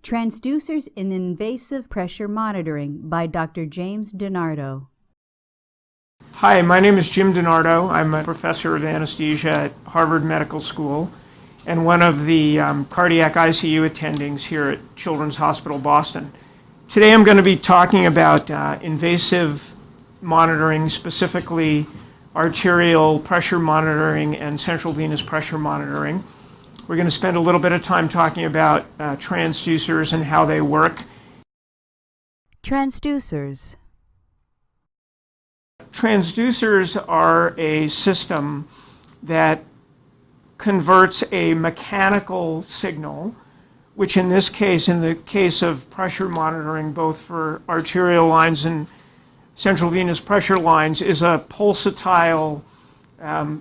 Transducers in Invasive Pressure Monitoring by Dr. James DiNardo. Hi, my name is Jim DiNardo. I'm a professor of anesthesia at Harvard Medical School and one of the cardiac ICU attendings here at Children's Hospital Boston. Today I'm going to be talking about invasive monitoring, specifically arterial pressure monitoring and central venous pressure monitoring. We're going to spend a little bit of time talking about transducers and how they work. Transducers. Transducers are a system that converts a mechanical signal, which in this case, in the case of pressure monitoring, both for arterial lines and central venous pressure lines, is a pulsatile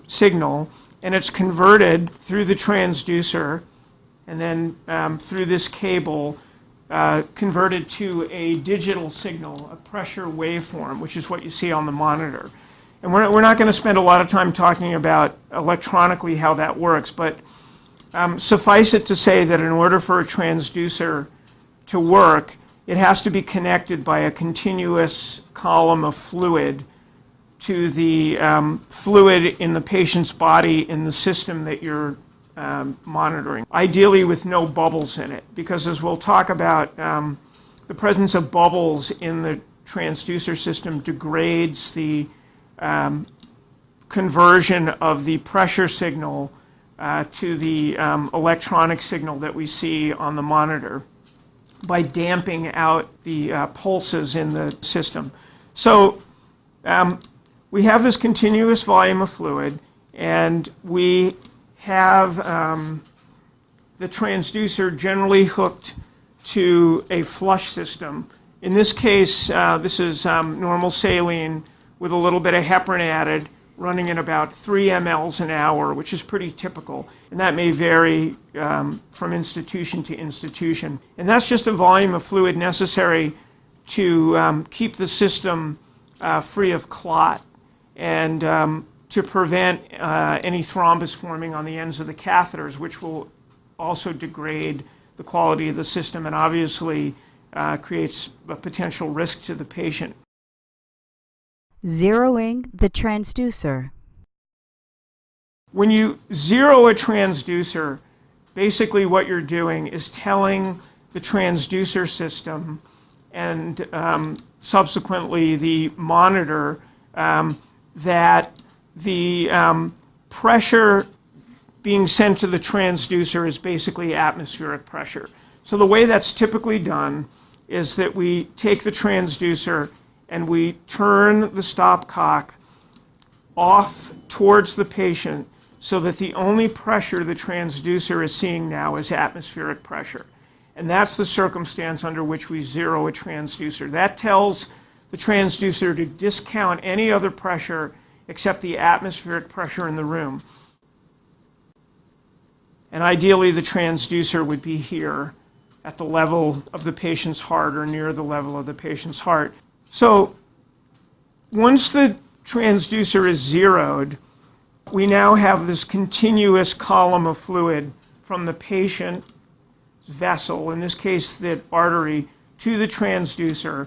signal, and it's converted through the transducer and then through this cable converted to a digital signal, a pressure waveform, which is what you see on the monitor. And we're not going to spend a lot of time talking about electronically how that works, but suffice it to say that in order for a transducer to work, it has to be connected by a continuous column of fluid to the fluid in the patient's body in the system that you're monitoring, ideally with no bubbles in it, because as we'll talk about, the presence of bubbles in the transducer system degrades the conversion of the pressure signal to the electronic signal that we see on the monitor by damping out the pulses in the system. So we have this continuous volume of fluid, and we have the transducer generally hooked to a flush system. In this case, this is normal saline with a little bit of heparin added, running at about 3 mLs an hour, which is pretty typical. And that may vary from institution to institution. And that's just a volume of fluid necessary to keep the system free of clot and to prevent any thrombus forming on the ends of the catheters, which will also degrade the quality of the system and obviously creates a potential risk to the patient. Zeroing the transducer. When you zero a transducer, basically what you're doing is telling the transducer system and subsequently the monitor that the pressure being sent to the transducer is basically atmospheric pressure. So the way that's typically done is that we take the transducer and we turn the stopcock off towards the patient so that the only pressure the transducer is seeing now is atmospheric pressure. And that's the circumstance under which we zero a transducer. That tells the transducer to discount any other pressure except the atmospheric pressure in the room. And ideally, the transducer would be here at the level of the patient's heart or near the level of the patient's heart. So once the transducer is zeroed, we now have this continuous column of fluid from the patient vessel, in this case the artery, to the transducer.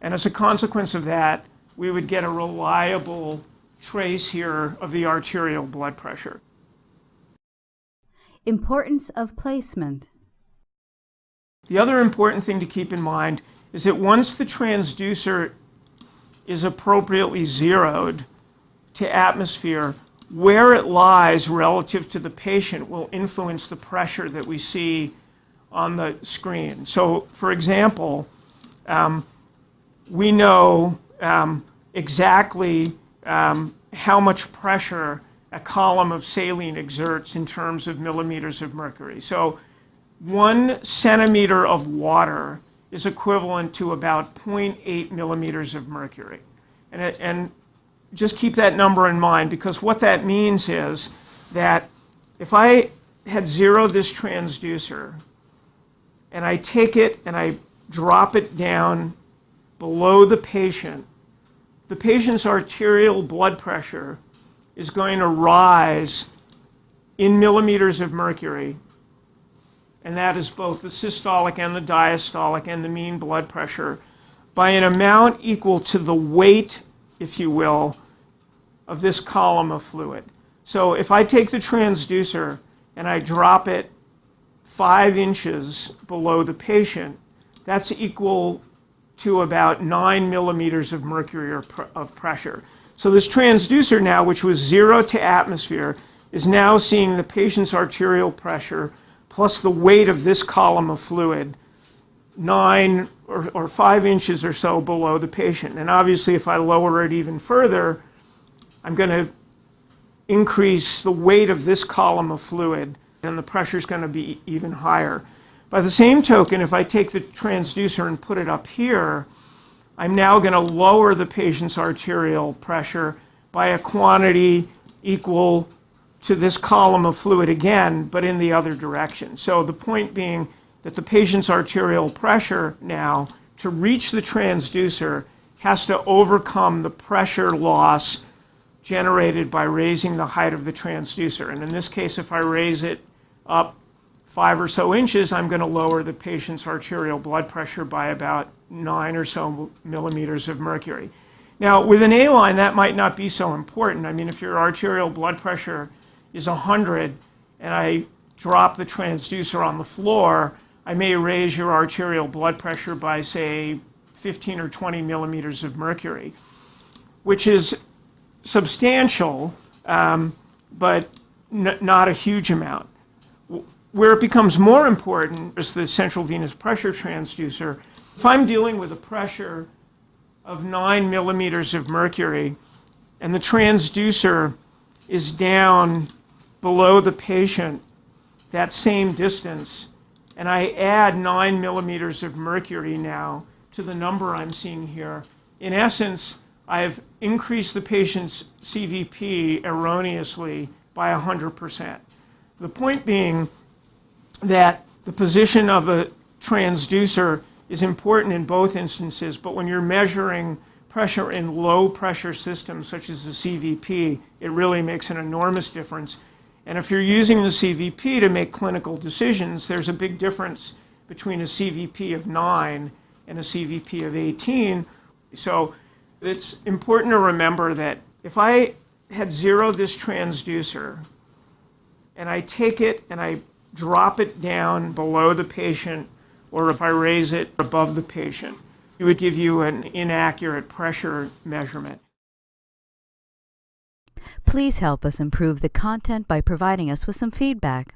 And as a consequence of that, we would get a reliable trace here of the arterial blood pressure. Importance of placement. The other important thing to keep in mind is that once the transducer is appropriately zeroed to atmosphere, where it lies relative to the patient will influence the pressure that we see on the screen. So, for example, we know exactly how much pressure a column of saline exerts in terms of millimeters of mercury. So 1 centimeter of water is equivalent to about 0.8 millimeters of mercury. And just keep that number in mind, because what that means is that if I had zeroed this transducer and I take it and I drop it down below the patient's arterial blood pressure is going to rise in millimeters of mercury and that is both the systolic and the diastolic and the mean blood pressure, by an amount equal to the weight, if you will, of this column of fluid. So if I take the transducer and I drop it 5 inches below the patient, that's equal to about 9 millimeters of mercury of pressure. So this transducer now, which was 0 to atmosphere, is now seeing the patient's arterial pressure plus the weight of this column of fluid 9 or 5 inches or so below the patient. And obviously, if I lower it even further, I'm going to increase the weight of this column of fluid, and the pressure is going to be even higher. By the same token, if I take the transducer and put it up here, I'm now going to lower the patient's arterial pressure by a quantity equal to this column of fluid again, but in the other direction. So the point being that the patient's arterial pressure now, to reach the transducer, has to overcome the pressure loss generated by raising the height of the transducer. And in this case, if I raise it up 5 or so inches, I'm going to lower the patient's arterial blood pressure by about 9 or so millimeters of mercury. Now, with an A-line, that might not be so important. I mean, if your arterial blood pressure is 100 and I drop the transducer on the floor, I may raise your arterial blood pressure by, say, 15 or 20 millimeters of mercury, which is substantial, but not a huge amount. Where it becomes more important is the central venous pressure transducer. If I'm dealing with a pressure of 9 millimeters of mercury and the transducer is down below the patient that same distance, and I add 9 millimeters of mercury now to the number I'm seeing here, in essence, I've increased the patient's CVP erroneously by 100%. The point being that the position of a transducer is important in both instances, but when you're measuring pressure in low pressure systems such as the CVP, it really makes an enormous difference. And if you're using the CVP to make clinical decisions, there's a big difference between a CVP of 9 and a CVP of 18. So it's important to remember that if I had zeroed this transducer and I take it and I drop it down below the patient, or if I raise it above the patient, it would give you an inaccurate pressure measurement. Please help us improve the content by providing us with some feedback.